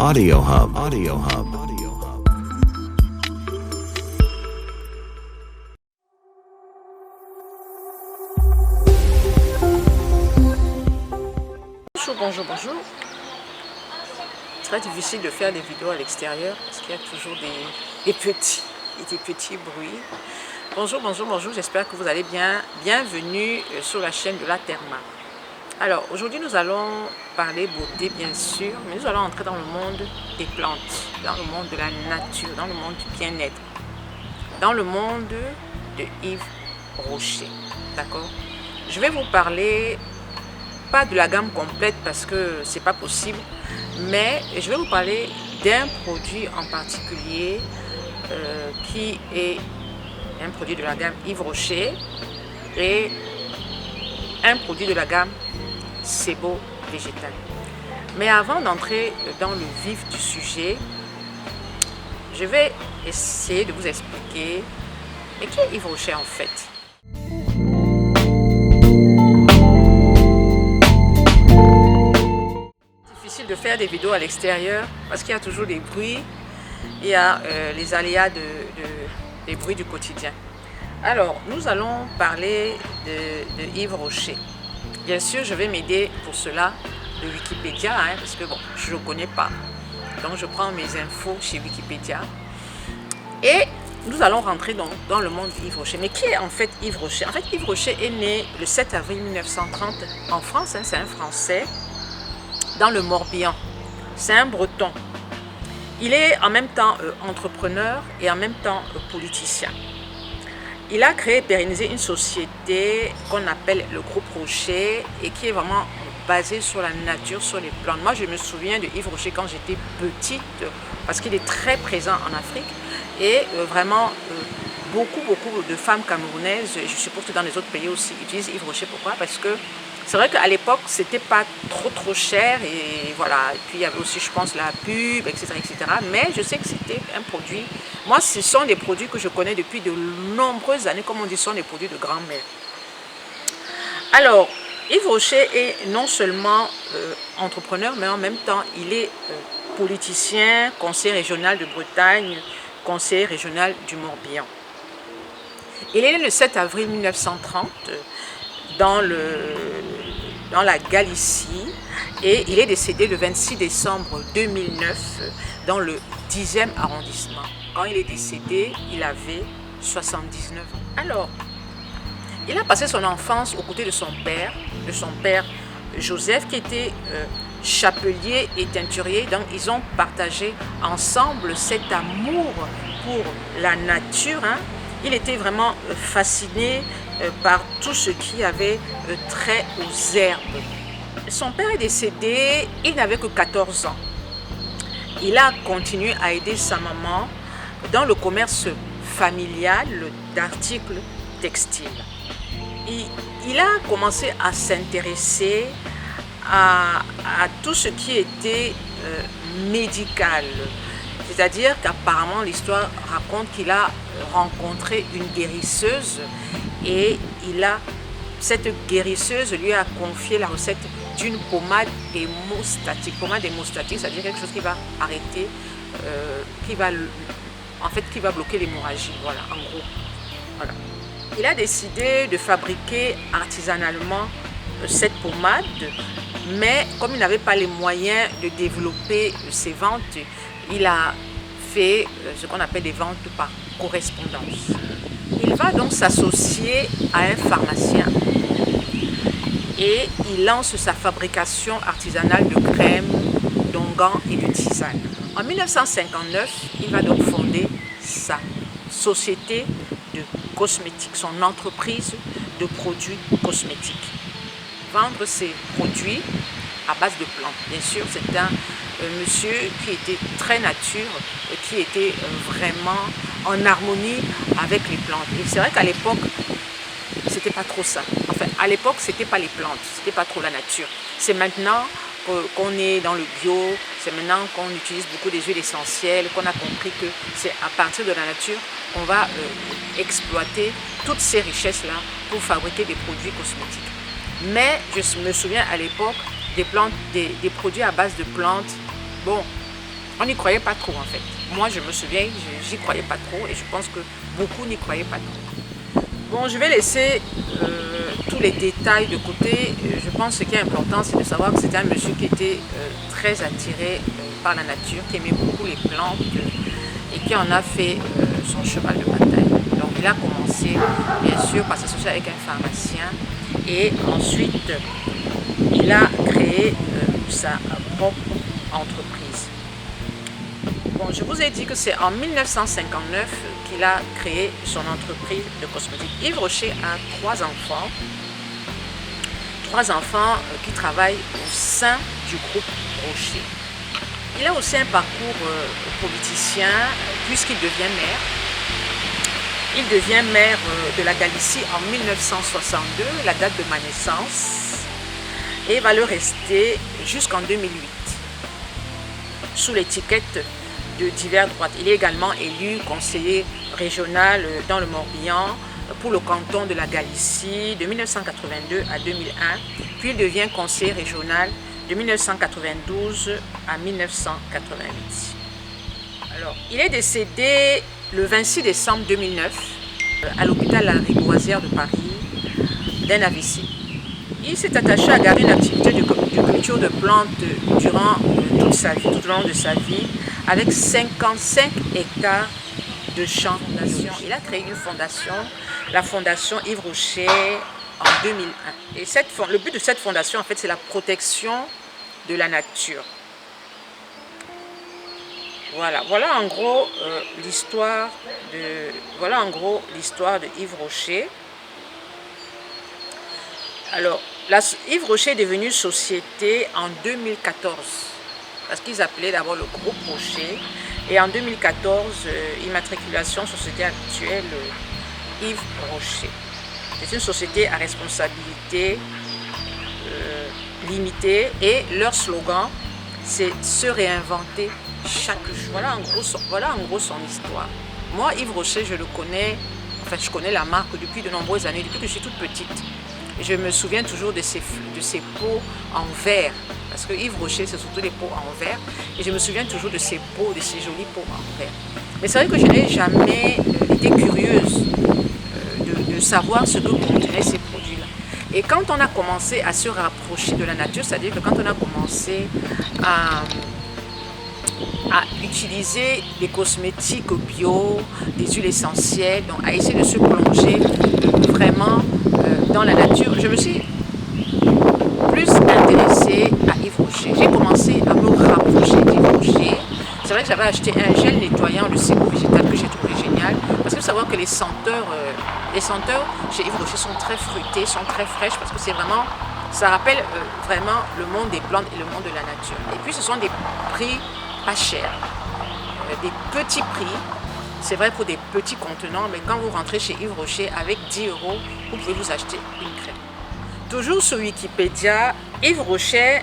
Audio Hub. Audio Hub. Audio Hub. Bonjour. Très difficile de faire des vidéos à l'extérieur parce qu'il y a toujours des petits bruits. Bonjour, j'espère que vous allez bien. Bienvenue sur la chaîne de la Therma. Alors, aujourd'hui, nous allons parler beauté, bien sûr, mais nous allons entrer dans le monde des plantes, dans le monde de la nature, dans le monde du bien-être, dans le monde de Yves Rocher. D'accord? Je vais vous parler, pas de la gamme complète parce que c'est pas possible, mais je vais vous parler d'un produit en particulier qui est un produit de la gamme Yves Rocher et un produit de la gamme Sebo Végétal. Mais avant d'entrer dans le vif du sujet, je vais essayer de vous expliquer mais qui est Yves Rocher en fait. Difficile de faire des vidéos à l'extérieur parce qu'il y a toujours des bruits, il y a les aléas des bruits du quotidien. Alors, nous allons parler de Yves Rocher. Bien sûr, je vais m'aider pour cela de Wikipédia, parce que bon, je ne le connais pas. Donc, je prends mes infos chez Wikipédia. Et nous allons rentrer dans le monde d'Yves Rocher. Mais qui est en fait Yves Rocher? En fait, Yves Rocher est né le 7 avril 1930 en France. C'est un Français dans le Morbihan. C'est un Breton. Il est en même temps entrepreneur et en même temps politicien. Il a créé et pérennisé une société qu'on appelle le groupe Rocher et qui est vraiment basée sur la nature, sur les plantes. Moi, je me souviens de Yves Rocher quand j'étais petite parce qu'il est très présent en Afrique et vraiment beaucoup de femmes camerounaises, je suppose que dans les autres pays aussi, utilisent Yves Rocher. Pourquoi? Parce que c'est vrai qu'à l'époque, c'était pas trop cher et voilà. Et puis il y avait aussi, je pense, la pub, etc. Mais je sais que c'était un produit. Moi, ce sont des produits que je connais depuis de nombreuses années. Comme on dit, ce sont des produits de grand-mère. Alors, Yves Rocher est non seulement entrepreneur, mais en même temps, il est politicien, conseiller régional de Bretagne, conseiller régional du Morbihan. Il est né le 7 avril 1930 dans la Galicie et il est décédé le 26 décembre 2009 dans le 10e arrondissement. Quand il est décédé, il avait 79 ans. Alors, il a passé son enfance aux côtés de son père Joseph, qui était chapelier et teinturier. Donc, ils ont partagé ensemble cet amour pour la nature. Il était vraiment fasciné par tout ce qui avait trait aux herbes. Son père est décédé, il n'avait que 14 ans. Il a continué à aider sa maman dans le commerce familial d'articles textiles. Il a commencé à s'intéresser à tout ce qui était médical. C'est-à-dire qu'apparemment l'histoire raconte qu'il a rencontré une guérisseuse et cette guérisseuse lui a confié la recette d'une pommade hémostatique. Pommade hémostatique, c'est-à-dire quelque chose qui va arrêter, qui va bloquer l'hémorragie. Voilà, en gros. Voilà. Il a décidé de fabriquer artisanalement cette pommade, mais comme il n'avait pas les moyens de développer ses ventes, il a fait ce qu'on appelle des ventes par correspondance. Il va donc s'associer à un pharmacien et il lance sa fabrication artisanale de crèmes, d'onguents et de tisanes. En 1959, il va donc fonder sa société de cosmétiques, son entreprise de produits cosmétiques. Vendre ses produits à base de plantes. Bien sûr, c'est un monsieur qui était très nature, qui était vraiment en harmonie avec les plantes. Et c'est vrai qu'à l'époque, c'était pas trop ça. Enfin, à l'époque, c'était pas les plantes, c'était pas trop la nature. C'est maintenant qu'on est dans le bio, c'est maintenant qu'on utilise beaucoup des huiles essentielles, qu'on a compris que c'est à partir de la nature qu'on va exploiter toutes ces richesses-là pour fabriquer des produits cosmétiques. Mais je me souviens à l'époque des produits à base de plantes. Bon, On n'y croyait pas trop en fait. Moi je me souviens, j'y croyais pas trop et je pense que beaucoup n'y croyaient pas trop. Bon, je vais laisser tous les détails de côté. Je pense que ce qui est important, c'est de savoir que c'était un monsieur qui était très attiré par la nature, qui aimait beaucoup les plantes et qui en a fait son cheval de bataille. Donc il a commencé bien sûr par s'associer avec un pharmacien et ensuite il a créé sa propre entreprise. Bon, je vous ai dit que c'est en 1959 qu'il a créé son entreprise de cosmétiques. Yves Rocher a trois enfants qui travaillent au sein du groupe Rocher. Il a aussi un parcours politicien puisqu'il devient maire. Il devient maire de la Galicie en 1962, la date de ma naissance, et va le rester jusqu'en 2008 sous l'étiquette de divers droites. Il est également élu conseiller régional dans le Morbihan pour le canton de la Galicie de 1982 à 2001, puis il devient conseiller régional de 1992 à 1988. Alors, il est décédé le 26 décembre 2009 à l'hôpital La Riboisière de Paris d'un AVC. Il s'est attaché à garder une activité de culture de plantes durant toute sa vie, tout au long de sa vie, avec 55 hectares de champs. Il a créé une fondation, la fondation Yves Rocher, en 2001. Et le but de cette fondation, en fait, c'est la protection de la nature. Voilà en gros l'histoire de Yves Rocher. Alors, Yves Rocher est devenu société en 2014, parce qu'ils appelaient d'abord le groupe Rocher. Et en 2014, immatriculation société actuelle Yves Rocher. C'est une société à responsabilité limitée et leur slogan, c'est se réinventer chaque jour. Voilà en gros son histoire. Moi, Yves Rocher, je le connais, je connais la marque depuis de nombreuses années, depuis que je suis toute petite. Je me souviens toujours de ces pots en verre, parce que Yves Rocher, c'est surtout des pots en verre, et je me souviens toujours de ces pots, de ces jolis pots en verre. Mais c'est vrai que je n'ai jamais été curieuse de savoir ce que contenaient ces produits-là. Et quand on a commencé à se rapprocher de la nature, c'est-à-dire que quand on a commencé à utiliser des cosmétiques bio, des huiles essentielles, donc à essayer de se plonger vraiment dans la nature, je me suis plus intéressée à Yves Rocher. J'ai commencé à me rapprocher d'Yves Rocher. C'est vrai que j'avais acheté un gel nettoyant de sirop végétal que j'ai trouvé génial, parce que savoir que les senteurs chez Yves Rocher sont très fruitées, sont très fraîches, parce que c'est vraiment, ça rappelle vraiment le monde des plantes et le monde de la nature. Et puis ce sont des prix pas chers, des petits prix. C'est vrai pour des petits contenants, mais quand vous rentrez chez Yves Rocher avec 10 €, vous pouvez vous acheter une crème. Toujours sur Wikipédia, Yves Rocher,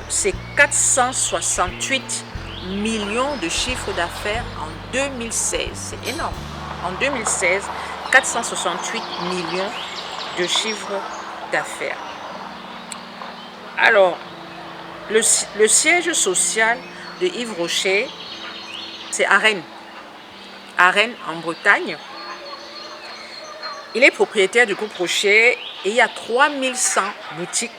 c'est 468 millions de chiffre d'affaires en 2016. C'est énorme. En 2016, 468 millions de chiffre d'affaires. Alors, le siège social de Yves Rocher, c'est à Rennes. À Rennes, en Bretagne. Il est propriétaire du groupe Rocher et il y a 3100 boutiques,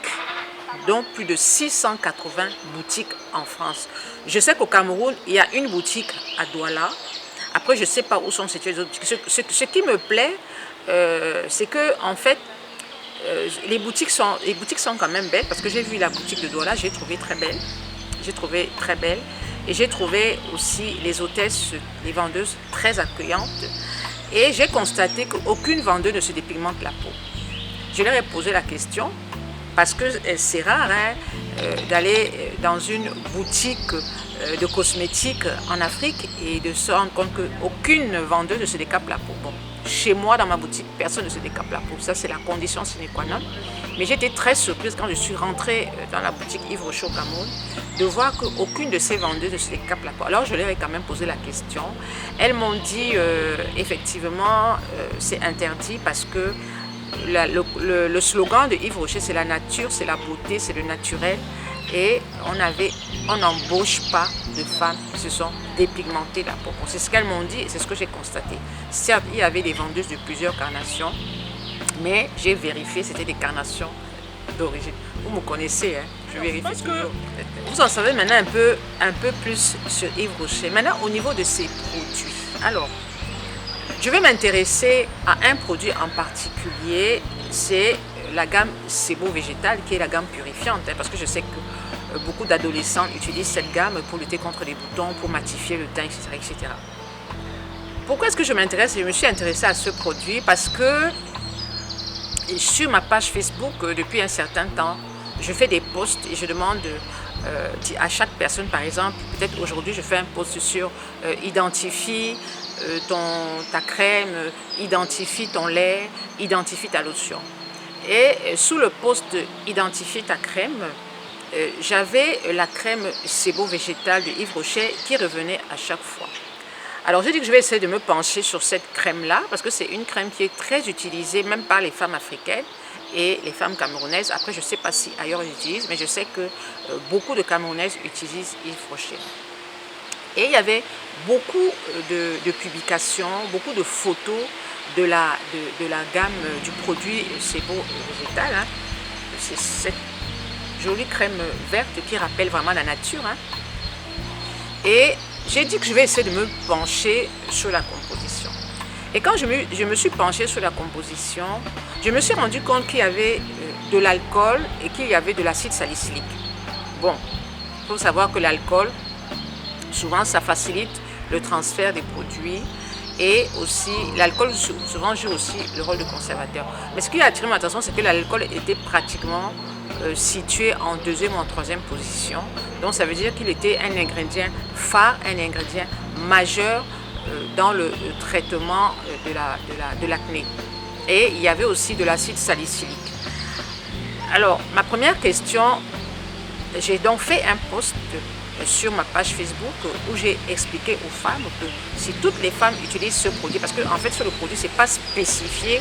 dont plus de 680 boutiques en France. Je sais qu'au Cameroun, il y a une boutique à Douala. Après, je ne sais pas où sont situées les autres boutiques. Ce qui me plaît, c'est que en fait, les boutiques sont quand même belles, parce que j'ai vu la boutique de Douala, j'ai trouvé très belle. Et j'ai trouvé aussi les hôtesses, les vendeuses très accueillantes. Et j'ai constaté qu'aucune vendeuse ne se dépigmente la peau. Je leur ai posé la question, parce que c'est rare d'aller dans une boutique de cosmétiques en Afrique et de se rendre compte qu'aucune vendeuse ne se décape la peau. Bon, chez moi, dans ma boutique, personne ne se décape la peau. Ça, c'est la condition sine qua non. Mais j'étais très surprise quand je suis rentrée dans la boutique Yves Rocher au Cameroun de voir qu'aucune de ces vendeuses ne se décape la peau. Alors, je leur ai quand même posé la question. Elles m'ont dit, effectivement, c'est interdit parce que le slogan de Yves Rocher, c'est la nature, c'est la beauté, c'est le naturel. Et on n'embauche pas de femmes qui se sont dépigmentées la peau. C'est ce qu'elles m'ont dit et c'est ce que j'ai constaté. Certes, il y avait des vendeuses de plusieurs carnations, mais j'ai vérifié, c'était des carnations d'origine. Vous me connaissez, hein? Je vérifie toujours. Vous en savez maintenant un peu plus sur Yves Rocher. Maintenant, au niveau de ses produits. Alors, je vais m'intéresser à un produit en particulier, c'est la gamme Sebo Végétal, qui est la gamme purifiante, hein, parce que je sais que beaucoup d'adolescents utilisent cette gamme pour lutter contre les boutons, pour matifier le teint, etc., etc. Pourquoi est-ce que je m'intéresse? Je me suis intéressée à ce produit parce que sur ma page Facebook, depuis un certain temps, je fais des posts et je demande à chaque personne, par exemple, peut-être aujourd'hui je fais un post sur identifie ta crème, identifie ton lait, identifie ta lotion. Et sous le post identifier ta crème, j'avais la crème Sebo Végétal de Yves Rocher qui revenait à chaque fois. Alors j'ai dit que je vais essayer de me pencher sur cette crème-là parce que c'est une crème qui est très utilisée même par les femmes africaines et les femmes camerounaises. Après, je ne sais pas si ailleurs ils utilisent, mais je sais que beaucoup de Camerounaises utilisent Yves Rocher. Et il y avait beaucoup de publications, beaucoup de photos de la gamme du produit Sebo Végétal. Hein. C'est cette jolie crème verte qui rappelle vraiment la nature. Hein. Et j'ai dit que je vais essayer de me pencher sur la composition. Et quand je me suis penchée sur la composition, je me suis rendu compte qu'il y avait de l'alcool et qu'il y avait de l'acide salicylique. Bon, il faut savoir que l'alcool, souvent, ça facilite le transfert des produits et aussi, l'alcool souvent joue aussi le rôle de conservateur. Mais ce qui a attiré mon attention, c'est que l'alcool était pratiquement situé en deuxième ou en troisième position. Donc ça veut dire qu'il était un ingrédient phare, un ingrédient majeur dans le traitement de l'acné. Et il y avait aussi de l'acide salicylique. Alors, ma première question, j'ai donc fait un post sur ma page Facebook où j'ai expliqué aux femmes que si toutes les femmes utilisent ce produit, parce qu'en fait sur le produit c'est pas spécifié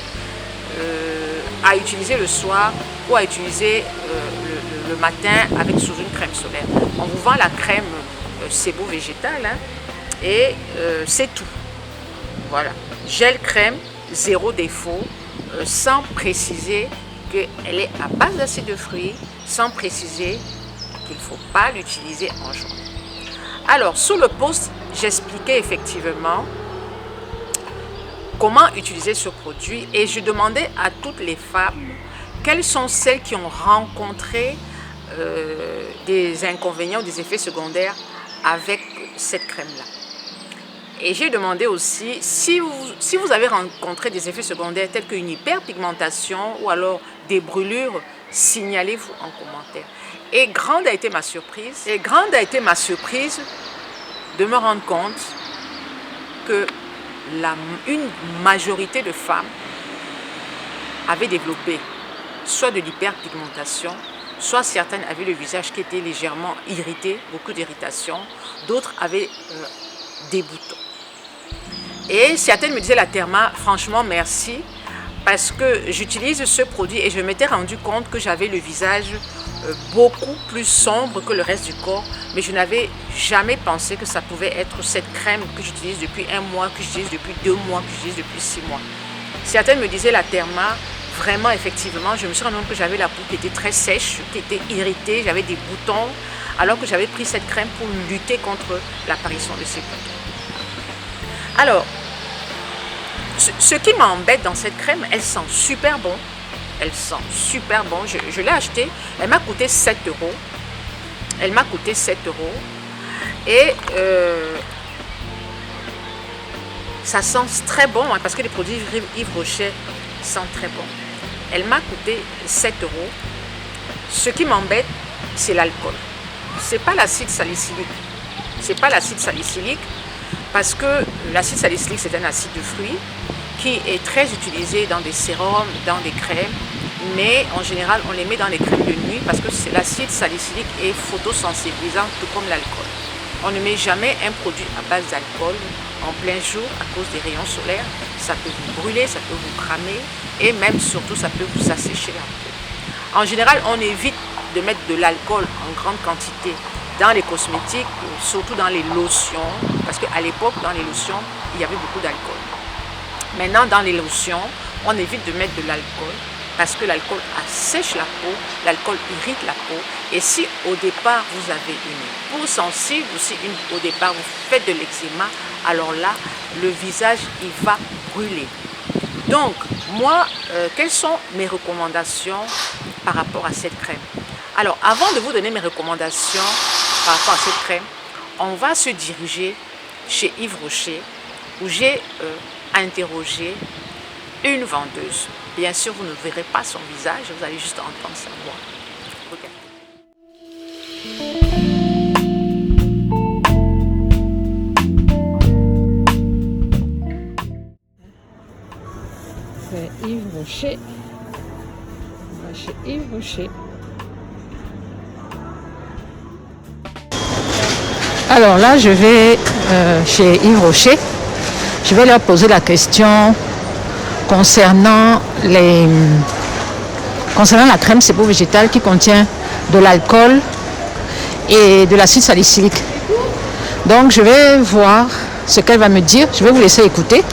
à utiliser le soir ou à utiliser le matin avec sous une crème solaire. On vous vend la crème Sebo Végétal hein, et c'est tout. Voilà, gel crème, zéro défaut, sans préciser qu'elle est à base d'acide de fruits, sans préciser qu'il ne faut pas l'utiliser en journée. Alors, sous le post, j'expliquais effectivement comment utiliser ce produit et je demandais à toutes les femmes quelles sont celles qui ont rencontré des inconvénients, des effets secondaires avec cette crème-là. Et j'ai demandé aussi si vous avez rencontré des effets secondaires tels qu'une hyperpigmentation ou alors des brûlures, signalez-vous en commentaire. Et grande a été ma surprise. Et grande a été ma surprise de me rendre compte que une majorité de femmes avaient développé soit de l'hyperpigmentation, soit certaines avaient le visage qui était légèrement irrité, beaucoup d'irritation, d'autres avaient des boutons. Et certaines me disaient la Therma, franchement merci, parce que j'utilise ce produit et je m'étais rendu compte que j'avais le visage beaucoup plus sombre que le reste du corps, mais je n'avais jamais pensé que ça pouvait être cette crème que j'utilise depuis 1 mois, que j'utilise depuis 2 mois, que j'utilise depuis 6 mois. Certaines me disaient la Therma, vraiment effectivement, je me suis rendu compte que j'avais la peau qui était très sèche, qui était irritée, j'avais des boutons, alors que j'avais pris cette crème pour lutter contre l'apparition de ces boutons. Alors, ce qui m'embête dans cette crème, elle sent super bon. Elle sent super bon. Je l'ai achetée. Elle m'a coûté 7 €. Elle m'a coûté 7 €. Et ça sent très bon hein, parce que les produits Yves Rocher sentent très bon. Elle m'a coûté 7 €. Ce qui m'embête, c'est l'alcool. C'est pas l'acide salicylique. C'est pas l'acide salicylique parce que l'acide salicylique, c'est un acide de fruits qui est très utilisé dans des sérums, dans des crèmes, mais en général, on les met dans les crèmes de nuit parce que l'acide salicylique est photosensibilisant, tout comme l'alcool. On ne met jamais un produit à base d'alcool en plein jour à cause des rayons solaires. Ça peut vous brûler, ça peut vous cramer et même surtout, ça peut vous assécher la peau. En général, on évite de mettre de l'alcool en grande quantité dans les cosmétiques, surtout dans les lotions, parce qu'à l'époque, dans les lotions, il y avait beaucoup d'alcool. Maintenant, dans les lotions, on évite de mettre de l'alcool parce que l'alcool assèche la peau, l'alcool irrite la peau. Et si au départ, vous avez une peau sensible, ou si au départ, vous faites de l'eczéma, alors là, le visage, il va brûler. Donc, moi, quelles sont mes recommandations par rapport à cette crème? Alors, avant de vous donner mes recommandations par rapport à cette crème, on va se diriger chez Yves Rocher, où j'ai interrogé une vendeuse. Bien sûr, vous ne verrez pas son visage, vous allez juste entendre sa voix. C'est Yves Rocher. On va chez Yves Rocher. Alors là, je vais chez Yves Rocher. Je vais leur poser la question concernant la crème sebo végétale qui contient de l'alcool et de l'acide salicylique. Donc je vais voir ce qu'elle va me dire. Je vais vous laisser écouter.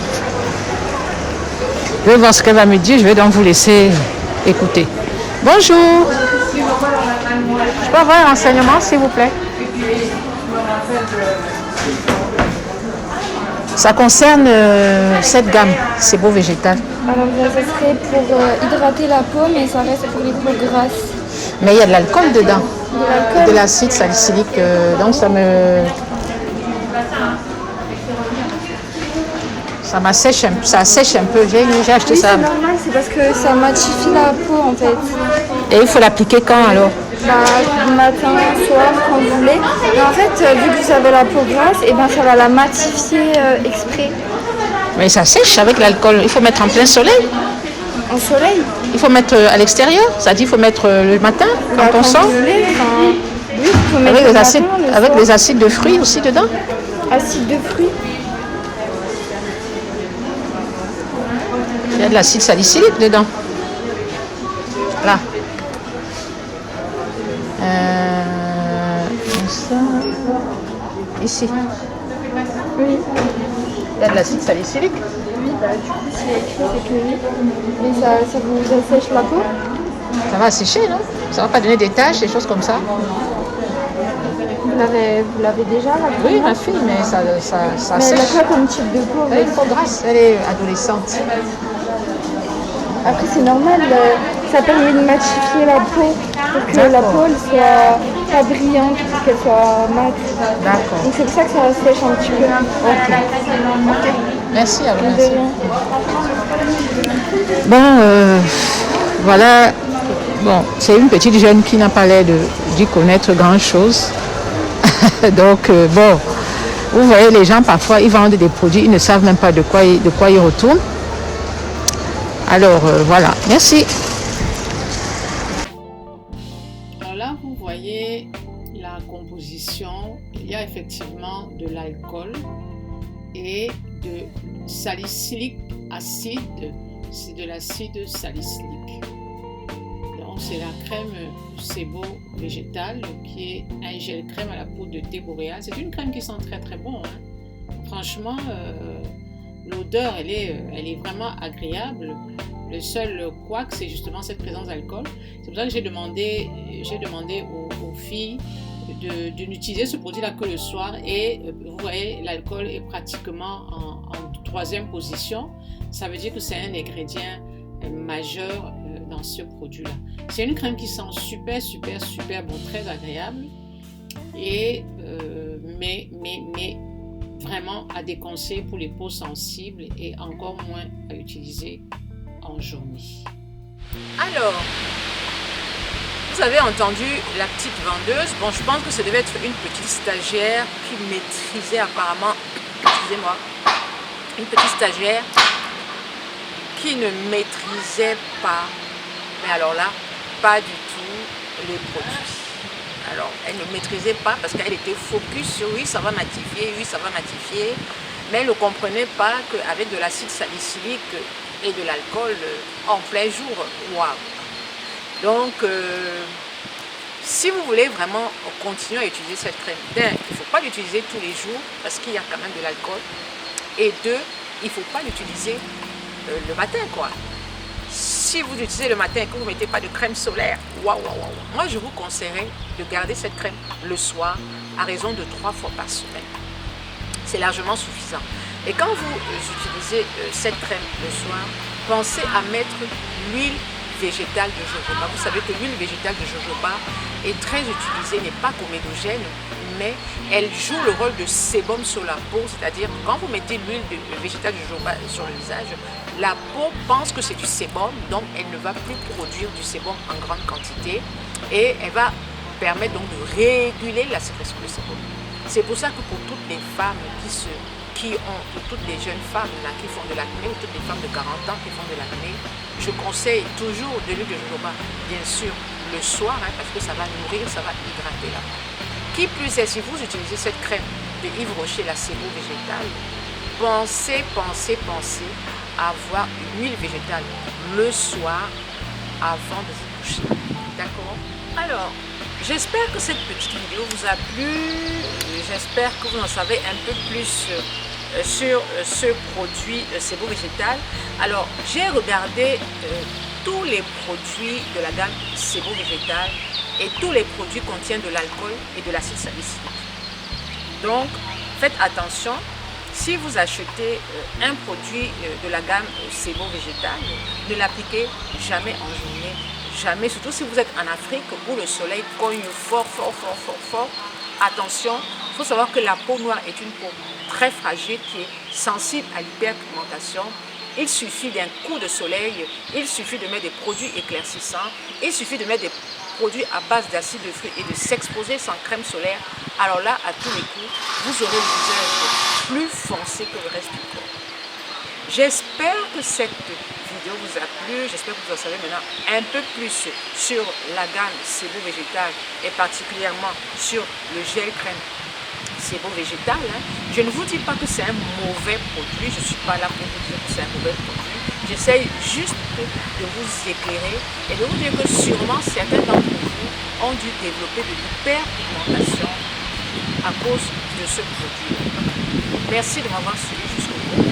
Je vais voir ce qu'elle va me dire. Je vais donc vous laisser écouter. Bonjour. Je peux avoir un renseignement, s'il vous plaît? Ça concerne cette gamme sebo végétale. Alors ça serait pour hydrater la peau, mais ça reste pour les peaux grasses. Mais il y a de l'alcool dedans. De l'alcool. De l'acide salicylique. Donc ça m'assèche un peu. Ça assèche un peu. J'ai acheté Oui, ça. c'est normal, c'est parce que ça matifie la peau en fait. Et il faut l'appliquer quand alors? Du matin, soir, quand vous voulez. Mais en fait, vu que vous avez la peau grasse, et ben ça va la matifier exprès. Mais ça sèche avec l'alcool. Il faut mettre en plein soleil. En soleil. Il faut mettre à l'extérieur. Ça dit il faut mettre le matin quand on sort. Vous voulez, oui, il faut mettre Avec, le les matin, acides, le avec soir. les acides de fruits aussi dedans. Acide de fruits. Il y a de l'acide salicylique dedans. Là. Ça. Ici. Oui. Il y a de l'acide salicylique. Oui, du coup, c'est écrit, c'est que oui. Mais ça vous assèche la peau. Ça va sécher, non? Ça va pas donner des taches, des choses comme ça? Vous l'avez déjà la peau? Oui, ma fille, mais ça Mais elle a sèche. quoi comme type de peau? Elle est trop grasse, elle est adolescente. Après, c'est normal, ça permet de matifier la peau pour que la peau elle soit pas brillante, pour qu'elle soit mate. D'accord. Donc c'est pour ça que ça sèche un petit peu. Ok. Merci à vous. De Merci. rien. Bon, voilà. Bon, c'est une petite jeune qui n'a pas l'air d'y connaître grand-chose. Donc, bon, vous voyez, les gens, parfois, ils vendent des produits, ils ne savent même pas de quoi ils retournent. Alors, voilà. Merci. Alors là, vous voyez la composition. Il y a effectivement de l'alcool et de salicylique acide. C'est de l'acide salicylique. Donc, c'est la crème sebo végétale qui est un gel crème à la poudre de thé boréal. C'est une crème qui sent très très bon. Hein. Franchement, l'odeur, elle est vraiment agréable. Le seul couac, c'est justement cette présence d'alcool. C'est pour ça que j'ai demandé aux filles de n'utiliser ce produit-là que le soir. Et vous voyez, l'alcool est pratiquement en troisième position. Ça veut dire que c'est un ingrédient majeur dans ce produit-là. C'est une crème qui sent super, super, super bon, très agréable. Et, mais vraiment à déconseiller pour les peaux sensibles et encore moins à utiliser en journée. Alors, vous avez entendu la petite vendeuse. Bon, je pense que ça devait être une petite stagiaire qui maîtrisait apparemment, excusez-moi, une petite stagiaire qui ne maîtrisait pas, mais alors là, pas du tout les produits. Alors, elle ne maîtrisait pas parce qu'elle était focus sur oui, ça va matifier, mais elle ne comprenait pas qu'avec de l'acide salicylique et de l'alcool en plein jour, waouh! Donc, Si vous voulez vraiment continuer à utiliser cette crème, d'un, il ne faut pas l'utiliser tous les jours parce qu'il y a quand même de l'alcool. Et deux, il ne faut pas l'utiliser le matin, quoi. Si vous utilisez le matin et que vous ne mettez pas de crème solaire, waouh, moi je vous conseillerais de garder cette crème le soir à raison de 3 fois par semaine. C'est largement suffisant. Et quand vous utilisez cette crème le soir, pensez à mettre l'huile végétale de jojoba. Vous savez que l'huile végétale de jojoba est très utilisée, n'est pas comédogène, mais elle joue le rôle de sébum sur la peau, c'est-à-dire que quand vous mettez l'huile végétale de jojoba sur le visage, la peau pense que c'est du sébum, donc elle ne va plus produire du sébum en grande quantité et elle va permettre donc de réguler la sécrétion de sébum. C'est pour ça que pour toutes les femmes pour toutes les jeunes femmes là, qui font de l'acné, ou toutes les femmes de 40 ans qui font de l'acné, je conseille toujours de l'huile de jojoba, bien sûr, le soir, parce que ça va nourrir, ça va hydrater la peau. Qui plus est, si vous utilisez cette crème de Yves Rocher, la sébo végétale, pensez à avoir une huile végétale le soir avant de vous coucher. D'accord? Alors, j'espère que cette petite vidéo vous a plu. J'espère que vous en savez un peu plus sur ce produit sébo végétal. Alors, j'ai regardé tous les produits de la gamme sébo végétal et tous les produits contiennent de l'alcool et de l'acide salicylique. Donc, faites attention. Si vous achetez un produit de la gamme sébo végétal, ne l'appliquez jamais en journée. Jamais, surtout si vous êtes en Afrique où le soleil cogne fort. Attention, il faut savoir que la peau noire est une peau très fragile qui est sensible à l'hyperpigmentation. Il suffit d'un coup de soleil, il suffit de mettre des produits éclaircissants, il suffit de mettre des produits à base d'acide de fruits et de s'exposer sans crème solaire. Alors là, à tous les coups, vous aurez le visage plus foncé que le reste du corps. J'espère que cette vidéo vous a plu, j'espère que vous en savez maintenant un peu plus sur la gamme sébo végétal et particulièrement sur le gel crème sébo végétal. Je ne vous dis pas que c'est un mauvais produit, je ne suis pas là pour vous dire que c'est un mauvais produit. J'essaye juste de vous éclairer et de vous dire que sûrement certains d'entre vous ont dû développer de l'hyperpigmentation à cause de ce produit. Merci de m'avoir suivi jusqu'au bout.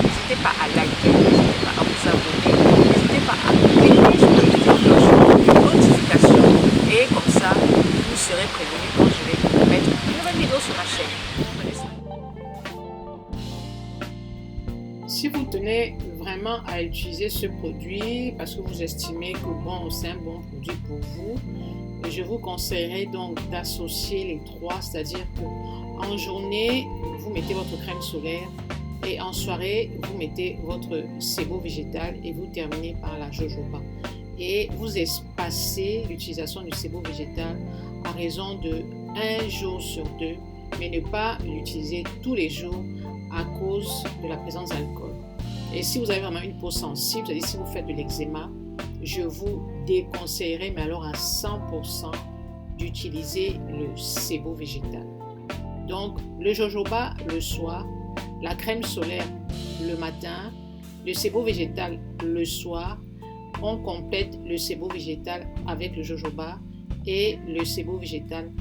N'hésitez pas à liker, n'hésitez pas à vous abonner, n'hésitez pas à cliquer sur la petite cloche de notification et comme ça, vous serez prévenu quand je vais mettre une nouvelle vidéo sur ma chaîne. Si vous tenez vraiment à utiliser ce produit parce que vous estimez que bon, c'est un bon produit pour vous, je vous conseillerais donc d'associer les trois, c'est-à-dire qu'en journée, vous mettez votre crème solaire et en soirée, vous mettez votre sébo végétal et vous terminez par la jojoba. Et vous espacez l'utilisation du sébo végétal à raison de 1 jour sur 2, mais ne pas l'utiliser tous les jours à cause de la présence d'alcool. Et si vous avez vraiment une peau sensible, c'est-à-dire si vous faites de l'eczéma, je vous déconseillerais, mais alors à 100%, d'utiliser le sébo végétal. Donc, le jojoba le soir, la crème solaire le matin, le sébo végétal le soir. On complète le sébo végétal avec le jojoba et le sébo végétal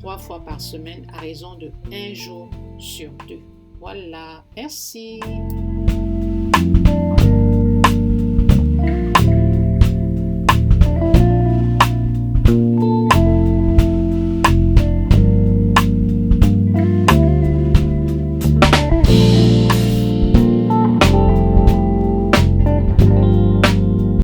3 fois par semaine à raison de 1 jour sur 2. Voilà, merci.